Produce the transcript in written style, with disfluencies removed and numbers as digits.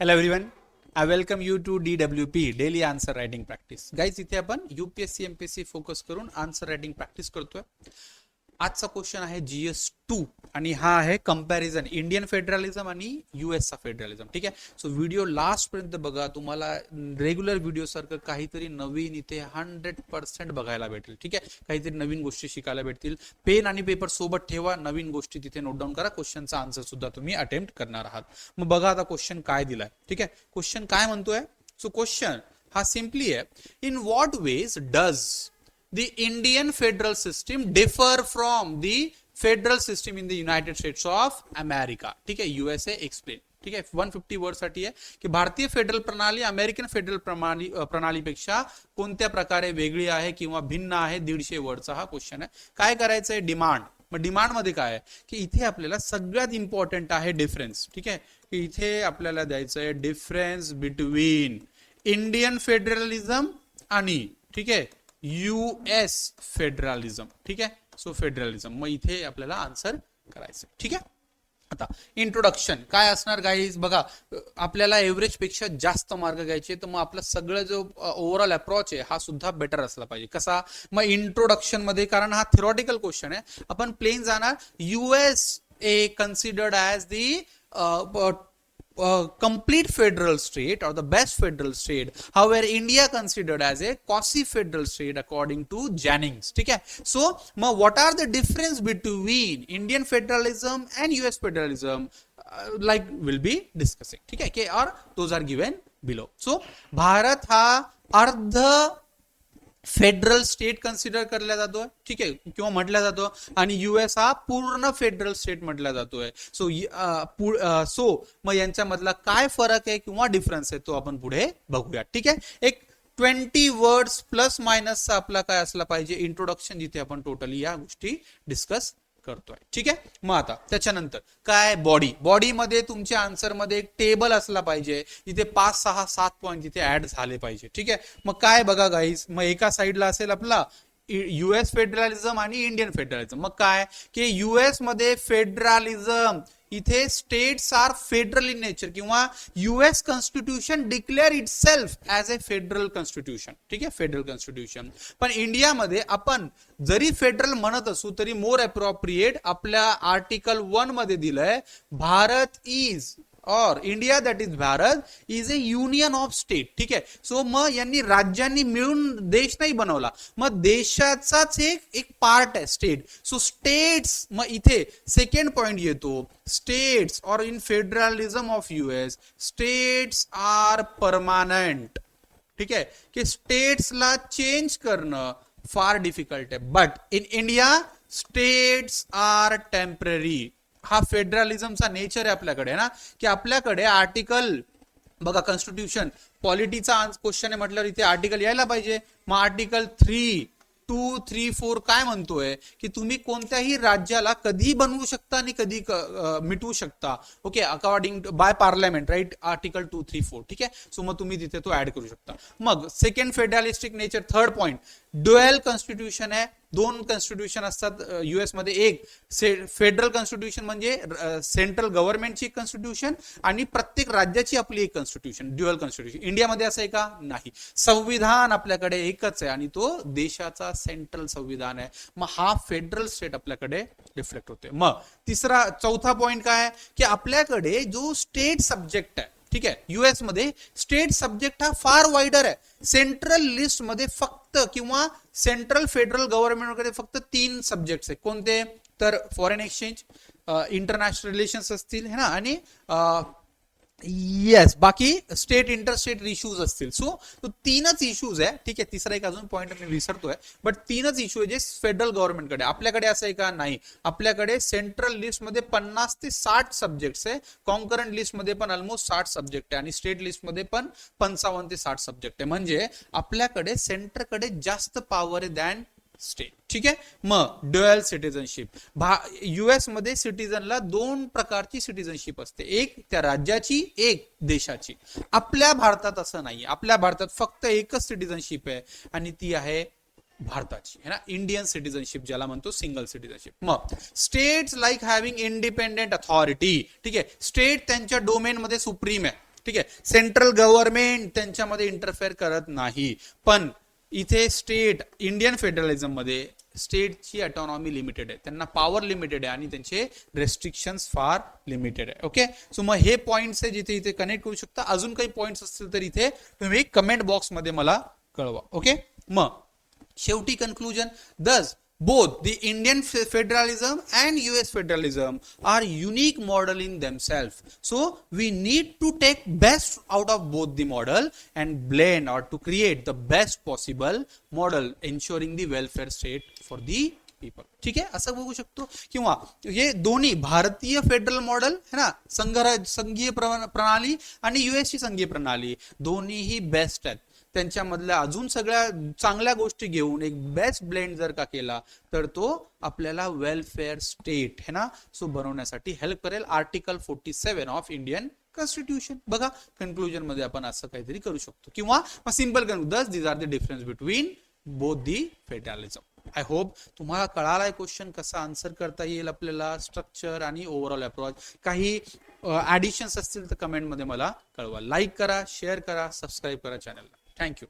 Hello everyone. I welcome you to DWP Daily Answer Writing Practice. Guys, इथे आपण UPSC MPSC focus करून answer writing practice करतोय. आजचा question आहे GS2 आणि हा आहे कंपॅरिझन इंडियन फेडरलिझम आणि US चा फेडरलिझम. ठीक आहे. सो व्हिडिओ लास्ट पर्यंत बघा. तुम्हाला रेग्युलर व्हिडिओ सारखं काहीतरी नवीन इथे 100% बघायला भेटेल. ठीक आहे. काहीतरी नवीन गोष्टी शिकायला भेटतील. पेन आणि पेपर सोबत ठेवा. नवीन गोष्टी तिथे नोट डाऊन करा. क्वेश्चनचा आन्सर सुद्धा तुम्ही अटेम्प्ट करणार आहात. मग बघा आता क्वेश्चन काय दिलाय. ठीक आहे. क्वेश्चन काय म्हणतोय. सो क्वेश्चन हा सिम्पली आहे. In what ways does the Indian federal system differ from the federal system in the United States of America. ठीक आहे. USA explain. ठीक आहे. 150 वर्ड साठी आहे की भारतीय फेडरल प्रणाली अमेरिकन फेडरल प्रणालीपेक्षा कोणत्या प्रकारे वेगळी आहे किंवा भिन्न आहे. 150 वर्डचा हा क्वेश्चन आहे. काय करायचंय. डिमांड. मग डिमांड मध्ये काय आहे की इथे आपल्याला सगळ्यात इम्पॉर्टंट आहे डिफरन्स. ठीक आहे. की इथे आपल्याला द्यायचं आहे डिफरन्स बिटवीन इंडियन फेडरलिझम आणि ठीक आहे US फेडरलिझम. ठीक आहे. सो फेडरलिझम मग इथे आपल्याला आन्सर करायचं. ठीक आहे. आता इंट्रोडक्शन काय असणार गाईज. बघा आपल्याला एव्हरेज पेक्षा जास्त मार्क घ्यायचे तर मग आपला सगळं जो ओव्हरऑल अप्रोच आहे हा सुद्धा बेटर असला पाहिजे. कसा. मग इंट्रोडक्शन मध्ये कारण हा थिओरिटिकल क्वेश्चन आहे. आपण प्लेन जाणार. US A considered as the complete federal state or the best federal state. However, India considered as a quasi-federal state according to Jennings. ठीक है. So, what are the difference between Indian federalism and US federalism? Like we'll be discussing. ठीक है. Okay, or those are given below. So, Bharat हा अर्ध federal state consider करला जातोय. ठीक आहे. किंवा म्हटलं जातो आणि US हा पूर्ण फेडरल स्टेट म्हटला जातोय. सो मग यांच्यामधला काय फरक आहे किंवा डिफरन्स आहे तो आपण पुढे बघूया. ठीक आहे. एक 20 वर्ड्स प्लस मायनसचा आपला काय असला पाहिजे इंट्रोडक्शन जिथे आपण टोटली या गोष्टी डिस्कस करतोय. ठीक आहे. मग आता त्याच्यानंतर काय बॉडी मध्ये तुमच्या आन्सर मध्ये एक टेबल असला पाहिजे. इथे 5 6 7 पॉईंट तिथे ऍड झाले पाहिजे. ठीक आहे. मग काय बघा गाईज. मग एका साइडला असेल आपला US फेडरलिझम आणि इंडियन फेडरलिझम. मग काय की US मध्ये फेडरलिझम इथे states are federal in nature किंवा US constitution declare itself as a federal constitution. ठीक आहे. Federal constitution. पण इंडियामध्ये आपण जरी फेडरल म्हणत असू तरी मोर अप्रोप्रिएट आपल्या आर्टिकल 1 मध्ये दिलंय भारत इज और India that is Bharat is a union of state. ठीक आहे. सो मग यांनी राज्यांनी मिळून देश नाही बनवला. मग देशाचाच एक पार्ट आहे स्टेट. सो स्टेट्स मग इथे सेकंड पॉइंट येतो. States are in federalism of US states are permanent. ठीक आहे. की स्टेट्सला चेंज करणं फार डिफिकल्ट आहे. But in India states are temporary. हा फेडरलिझमचा नेचर आहे आपल्याकडे ना की आपल्याकडे आर्टिकल बघा कॉन्स्टिट्यूशन पॉलिटीचा क्वेश्चन आहे म्हटल्यावर इथे आर्टिकल यायला पाहिजे. मग आर्टिकल 3, 2, 3, 4 काय म्हणतोय की तुम्ही कोणत्याही राज्याला कधी बनवू शकता आणि कधी मिटवू शकता. Okay. According by parliament right. Article 2, 3, 4. ठीक आहे. सो मग तुम्ही तिथे तो ऍड करू शकता. मग second federalistic nature. Third point dual constitution आहे. 2 कॉन्स्टिट्यूशन असतात US मध्ये. एक फेडरल कॉन्स्टिट्यूशन म्हणजे सेंट्रल गव्हर्नमेंटची कॉन्स्टिट्यूशन आणि प्रत्येक राज्याची आपली एक कॉन्स्टिट्यूशन ड्युअल कॉन्स्टिट्यूशन. इंडियामध्ये असं आहे का. नाही. संविधान आपल्याकडे एकच आहे आणि तो देशाचा सेंट्रल संविधान आहे. मग हा फेडरल स्टेट आपल्याकडे रिफ्लेक्ट होते. मग चौथा पॉइंट काय की आपल्याकडे जो स्टेट सब्जेक्ट आहे. ठीक आहे. US मध्ये स्टेट सब्जेक्ट हा फार वाईडर आहे. सेंट्रल लिस्ट मध्ये फक्त किंवा सेंट्रल फेडरल गव्हर्नमेंट वगैरे फक्त 3 सब्जेक्ट्स आहेत. कोणते तर फॉरेन एक्सचेंज, इंटरनॅशनल रिलेशन्स असतील है ना आणि येस बाकी स्टेट इंटरस्टेट इश्यूज असतील. सो तो 3च इश्यूज आहे. ठीक आहे. तिसरा एक अजून पॉईंट मी विसरतोय. बट 3च इश्यू आहे जे फेडरल गव्हर्नमेंटकडे. आपल्याकडे असं आहे का. नाही. आपल्याकडे सेंट्रल लिस्ट मध्ये 50 ते 60 सब्जेक्ट्स आहे. कॉन्करंट लिस्ट मध्ये पण ऑलमोस्ट 60 सब्जेक्ट आहे आणि स्टेट लिस्ट मध्ये पण 55 ते 60 सब्जेक्ट आहे. म्हणजे आपल्याकडे सेंटरकडे जास्त पॉवर आहे दॅन स्टेट. ठीक आहे. मग ड्युअल सिटिझनशिप. US मध्ये सिटीजनला 2 प्रकारची सिटीजनशिप असते. एक त्या राज्याची, एक देशाची. आपल्या भारतात असं नाही. आपल्या भारतात फक्त एकच सिटीजनशिप आहे आणि ती आहे भारताची है ना. इंडियन सिटीजनशिप ज्याला म्हणतो सिंगल सिटीजनशिप. मग states like having independent authority. ठीक आहे. स्टेट त्यांच्या डोमेन मध्ये सुप्रीम आहे. ठीक आहे. सेंट्रल गव्हर्नमेंट त्यांच्यामध्ये इंटरफेअर करत नाही, पण इथे स्टेट इंडियन फेडरलिझम मध्ये स्टेटची ऑटोनॉमी लिमिटेड आहे, त्यांना पॉवर लिमिटेड आहे आणि त्यांचे रेस्ट्रिक्शन्स फार लिमिटेड आहे. ओके, सो मग हे पॉइंट्स आहे जिथे इथे कनेक्ट करू शकता. अजून काही पॉइंट्स असतील तर इथे तुम्ही कमेंट बॉक्समध्ये मला कळवा. ओके, मग शेवटी कन्क्लुजन, दस both the Indian federalism and US federalism are unique model in themselves. So we need to take best out of both the model and blend or to create the best possible model ensuring the welfare state for the people. ठीक आहे, असं बघू शकतो. किंवा हे दोन्ही भारतीय federal model है ना, संघीय प्रणाली आणि US ची संघीय प्रणाली दोन्हीही बेस्ट आहेत. त्यांच्यामधल्या अजून सगळ्या चांगल्या गोष्टी घेऊन एक बेस्ट ब्लेंड जर का केला तर तो आपल्याला वेलफेअर स्टेट है ना सो बनवण्यासाठी हेल्प करेल. Article 47 of Indian constitution. बघा, कन्क्लुजन मध्ये आपण असं काहीतरी करू शकतो. किंवा simple conclusion, these are the difference between both the federalism. I hope तुम्हाला कळालाय क्वेश्चन कसा आन्सर करता येईल आपल्याला, स्ट्रक्चर आणि ओव्हरऑल अप्रोच. काही ऍडिशन्स असतील तर कमेंट मध्ये मला कळवा. लाईक करा, शेअर करा, सबस्क्राईब करा चॅनलला. थँक्यू.